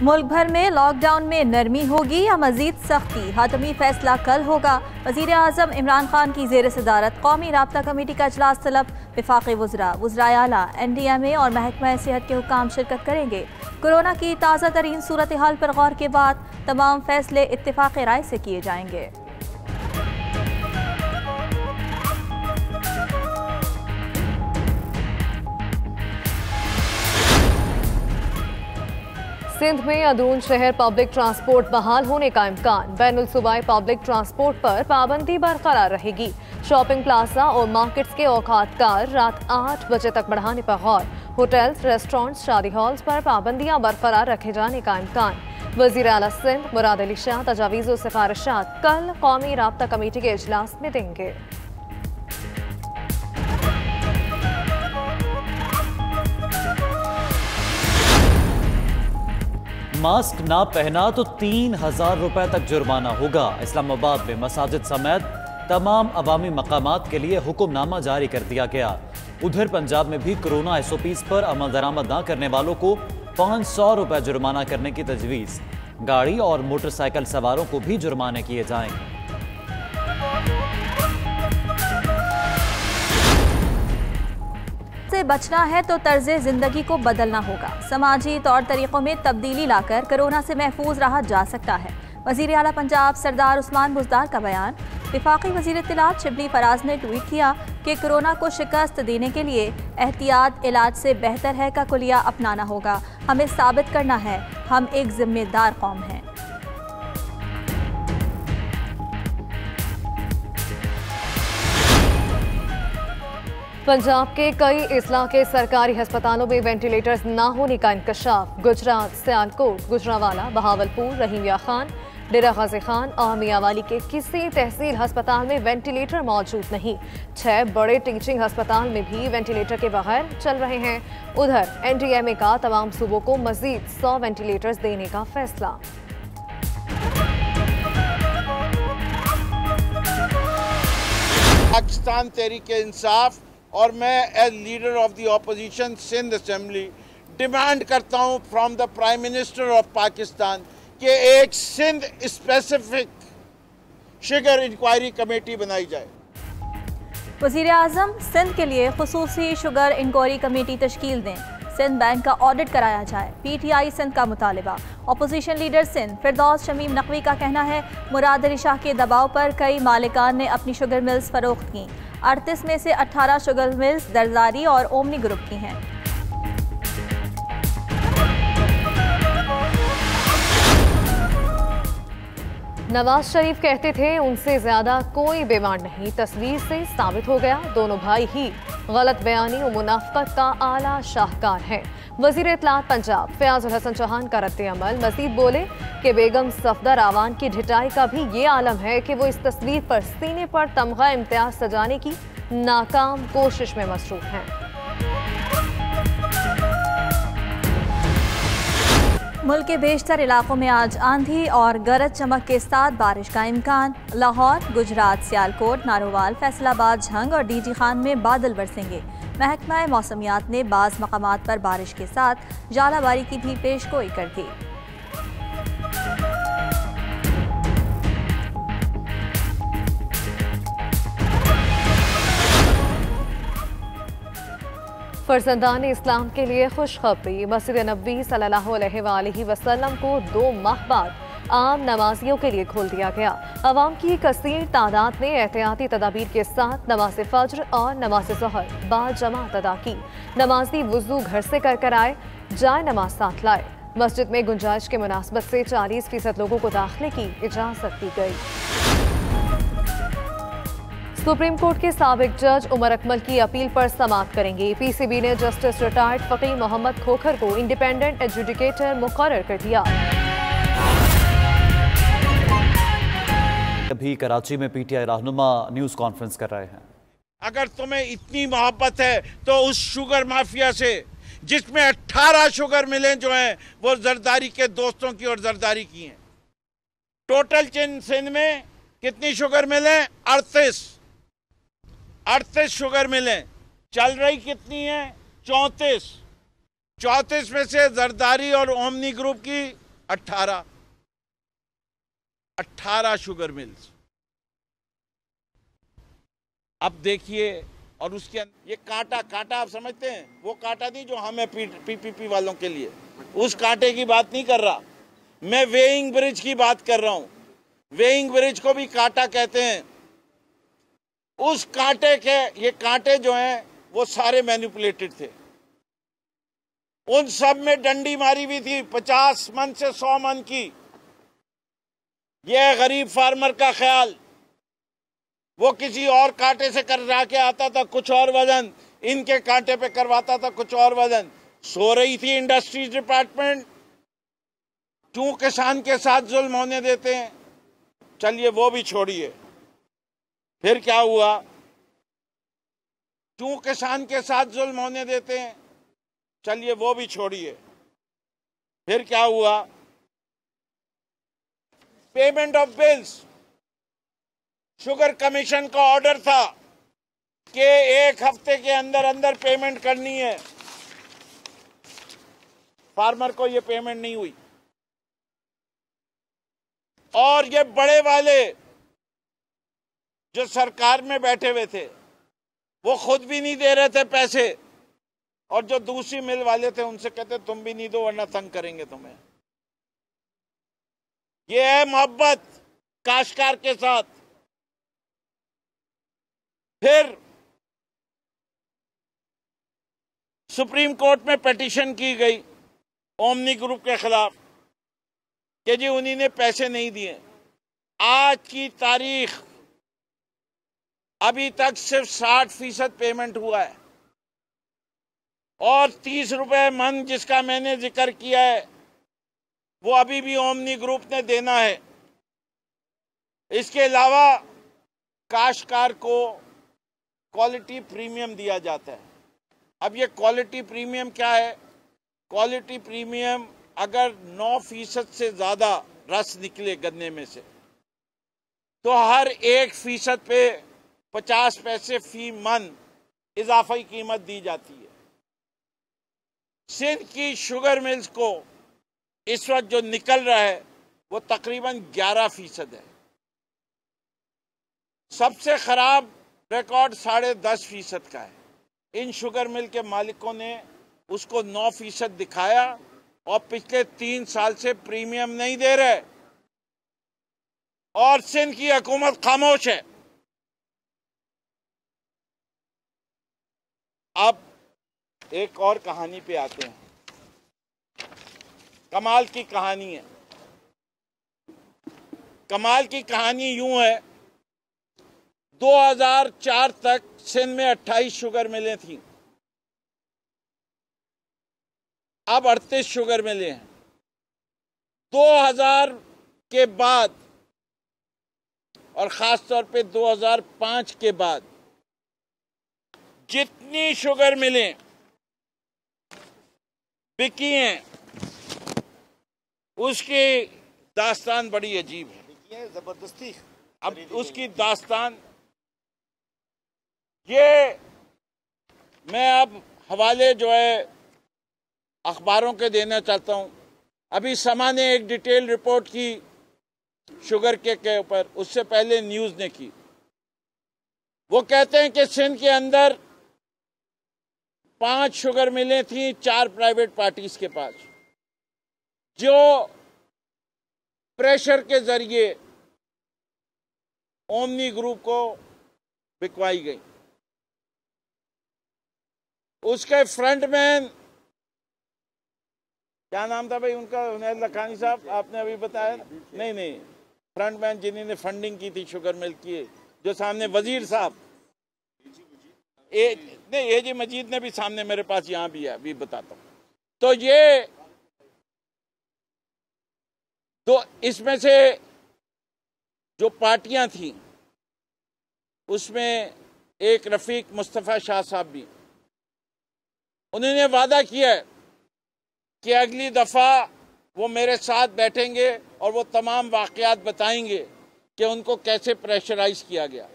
मुल्क भर में लॉकडाउन में नरमी होगी या मजीद सख्ती, हातमी फैसला कल होगा। वज़ीर आज़म इमरान खान की ज़ेर सदारत कौमी राब्ता कमेटी का इजलास तलब। वफाक़ी वज़राए आला, NDMA और महकमा सेहत के हुक्काम शिरकत करेंगे। कोरोना की ताज़ा तरीन सूरत हाल पर गौर के बाद तमाम फैसले इत्तेफाक़ राय से किए जाएंगे। सिंध में अंदरून शहर पब्लिक ट्रांसपोर्ट बहाल होने का इम्कान। बैनुल सूबाई पब्लिक ट्रांसपोर्ट पर पाबंदी बरकरार रहेगी। शॉपिंग प्लाजा और मार्केट्स के औकात कार रात 8 बजे तक बढ़ाने पर गौर। होटल्स, रेस्टोरेंट्स, शादी हॉल्स पर पाबंदियां बरकरार रखे जाने का इम्कान। वज़ीर आला सिंध मुराद अली शाह तजावीज़ और सिफारिशात कल कौमी राब्ता कमेटी के इजलास में देंगे। मास्क ना पहना तो 3000 रुपए तक जुर्माना होगा। इस्लामाबाद में मसाजिद समेत तमाम अवामी मकामात के लिए हुक्मनामा जारी कर दिया गया। उधर पंजाब में भी कोरोना SOPs पर अमल दरामद न करने वालों को 500 रुपए जुर्माना करने की तजवीज़। गाड़ी और मोटरसाइकिल सवारों को भी जुर्माने किए जाएंगे। से बचना है तो तर्ज़े ज़िंदगी को बदलना होगा। समाजी तौर तरीक़ों में तब्दीली लाकर कोरोना से महफूज रहा जा सकता है। वज़ीर आला पंजाब सरदार उस्मान बुज़दार का बयान। वफाक़ी वज़ीर इत्तलात शिबली फराज ने ट्वीट किया कि कोरोना को शिकस्त देने के लिए एहतियात इलाज से बेहतर है का कुलिया अपनाना होगा। हमें साबित करना है हम एक जिम्मेदार कौम हैं। पंजाब के कई इस्ला के सरकारी अस्पतालों में वेंटिलेटर्स न होने का इंकशाफ। गुजरात, सियालकोट, गुजरांवाला, बहावलपुर, रहीमिया खान, डेरा गाजी खान और मियांवाली के किसी तहसील अस्पताल में वेंटिलेटर मौजूद नहीं। 6 बड़े टीचिंग अस्पताल में भी वेंटिलेटर के बगैर चल रहे हैं। उधर NDMA का तमाम सूबों को मजीद 100 वेंटिलेटर्स देने का फैसला। पाकिस्तान तहरीक-ए-इंसाफ और मैं as leader of the opposition Sindh assembly demand करता हूं from the prime minister of Pakistan कि एक Sindh specific sugar inquiry committee बनाई जाए। वज़ीर आज़म सिंध के लिए खुसूसी शुगर इंक्वायरी कमेटी तश्कील दें। सिंध बैंक का ऑडिट कराया जाए। PTI सिंध का मुतालिबा। अपोजिशन लीडर सिंध फिरदौस शमीम नकवी का कहना है मुराद अली शाह के दबाव पर कई मालिकान ने अपनी शुगर मिल्स फरोख्त की। 38 में से 18 शुगर मिल्स दरदारी और ओमनी ग्रुप की हैं। नवाज शरीफ कहते थे उनसे ज्यादा कोई बेईमान नहीं। तस्वीर से साबित हो गया दोनों भाई ही गलत बयानी और मुनाफकत का आला शाहकार हैं। वजीर इत्तलात पंजाब फयाजुल हसन चौहान का रद्द अमल। मजीद बोले कि बेगम सफदर आवान की ढिठाई का भी ये आलम है कि वो इस तस्वीर पर सीने पर तमगा इम्तियाज सजाने की नाकाम कोशिश में मसरूफ हैं। मुल्क के बेशतर इलाकों में आज आंधी और गरज चमक के साथ बारिश का इम्कान। लाहौर, गुजरात, सियालकोट, नारोवाल, फैसलाबाद, झंग और DG खान में बादल बरसेंगे। महकमा मौसमियात ने बाज़ मकामात पर बारिश के साथ जालाबारी की भी पेशगोई कर दी। फर्जंदान इस्लाम के लिए खुशखबरी। मस्जिद नबवी सल्लल्लाहु अलैहि वसल्लम को 2 माह बाद आम नमाजियों के लिए खोल दिया गया। अवाम की कसीर तादाद ने एहतियाती तदाबीर के साथ नमाज फज्र और नमाज ज़ोहर बाजमात अदा की। नमाजी वुज़ू घर से कर आए, जाए नमाज साथ लाए। मस्जिद में गुंजाइश के मुनासबत से 40% लोगों को दाखिले की इजाज़त दी गई। सुप्रीम कोर्ट के साबिक जज उमर अकमल की अपील पर समाअत करेंगे। PCB ने जस्टिस रिटायर्ड फकीह मोहम्मद खोखर को इंडिपेंडेंट एडजुडिकेटर मुकर्रर कर दिया। अभी कराची में PTI रहनुमा न्यूज़ कॉन्फ्रेंस कर रहे हैं। अगर तुम्हें इतनी मोहब्बत है तो उस शुगर माफिया से जिसमें 18 शुगर मिलें जो हैं वो जरदारी के दोस्तों की और जरदारी की हैं। टोटल सिंध में कितनी शुगर मिलें? 38 शुगर मिलें। चल रही कितनी है? 34 में से जरदारी और ओमनी ग्रुप की 18 शुगर मिल्स। अब देखिए, और उसके ये कांटा आप समझते हैं, वो कांटा नहीं जो हमें पीपीपी वालों के लिए, उस कांटे की बात नहीं कर रहा मैं, वेइंग ब्रिज की बात कर रहा हूं। वेइंग ब्रिज को भी कांटा कहते हैं। उस कांटे के, ये कांटे जो हैं वो सारे मैनिपुलेटेड थे। उन सब में डंडी मारी हुई थी 50 मन से 100 मन की। यह गरीब फार्मर का ख्याल, वो किसी और कांटे से करवा के आता था कुछ और वजन, इनके कांटे पे करवाता था कुछ और वजन। सो रही थी इंडस्ट्रीज डिपार्टमेंट, क्यों किसान के साथ जुल्म होने देते हैं। चलिए वो भी छोड़िए, फिर क्या हुआ, क्यों किसान के साथ जुल्म होने देते हैं, चलिए वो भी छोड़िए, फिर क्या हुआ, payment of bills. Sugar commission का ऑर्डर था कि 1 हफ्ते के अंदर अंदर पेमेंट करनी है। फार्मर को ये पेमेंट नहीं हुई, और ये बड़े वाले जो सरकार में बैठे हुए थे वो खुद भी नहीं दे रहे थे पैसे, और जो दूसरी मिल वाले थे उनसे कहते तुम भी नहीं दो वरना तंग करेंगे तुम्हें। ये है मोहब्बत काश्तकार के साथ। फिर सुप्रीम कोर्ट में पिटीशन की गई ओमनी ग्रुप के खिलाफ कि जी उन्हीं ने पैसे नहीं दिए। आज की तारीख अभी तक सिर्फ 60% पेमेंट हुआ है, और 30 रुपए मन जिसका मैंने जिक्र किया है वो अभी भी ओमनी ग्रुप ने देना है। इसके अलावा काश्तकार को क्वालिटी प्रीमियम दिया जाता है। अब ये क्वालिटी प्रीमियम क्या है? क्वालिटी प्रीमियम अगर 9% से ज्यादा रस निकले गन्ने में से तो हर 1% पे 50 पैसे फी मन इजाफी कीमत दी जाती है। सिंध की शुगर मिल्स को इस वक्त जो निकल रहा है वो तकरीबन 11% है। सबसे खराब रिकॉर्ड 10.5% का है। इन शुगर मिल के मालिकों ने उसको 9% दिखाया और पिछले 3 साल से प्रीमियम नहीं दे रहे, और सिंध की हुकूमत खामोश है। अब एक और कहानी पे आते हैं। कमाल की कहानी है। कमाल की कहानी यूं है, 2004 तक सिंध में 28 शुगर मिलें थीं, अब 38 शुगर मिले हैं। 2000 के बाद और खास तौर पे 2005 के बाद जितनी शुगर मिलें बिकी हैं, उसकी दास्तान बड़ी अजीब है। जबरदस्ती अब उसकी दास्तान ये, मैं अब हवाले जो है अखबारों के देना चाहता हूं। अभी समा ने एक डिटेल रिपोर्ट की शुगर के ऊपर, उससे पहले न्यूज ने की। वो कहते हैं कि सिंध के अंदर 5 शुगर मिलें थी 4 प्राइवेट पार्टीज के पास, जो प्रेशर के जरिए ओमनी ग्रुप को बिकवाई गई। उसके फ्रंटमैन, क्या नाम था भाई उनका? उनैर लखानी साहब, आपने अभी बताया। नहीं, फ्रंटमैन जिन्होंने फंडिंग की थी शुगर मिल की, जो सामने वजीर साहब, एजी मजीद ने भी सामने मेरे पास यहां भी है, अभी बताता हूं। तो ये तो इसमें से जो पार्टियां थी उसमें एक रफीक मुस्तफ़ा शाह साहब भी, उन्होंने वादा किया है कि अगली दफा वो मेरे साथ बैठेंगे और वो तमाम वाकयात बताएंगे कि उनको कैसे प्रेशराइज किया गया।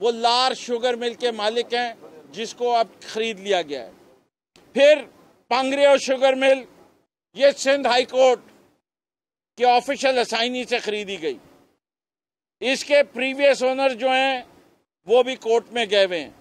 वो लार शुगर मिल के मालिक हैं जिसको अब खरीद लिया गया है। फिर पांगरेव शुगर मिल, ये सिंध हाई कोर्ट कि ऑफिशियल असाइनी से खरीदी गई। इसके प्रीवियस ओनर जो हैं वो भी कोर्ट में गए हुए हैं।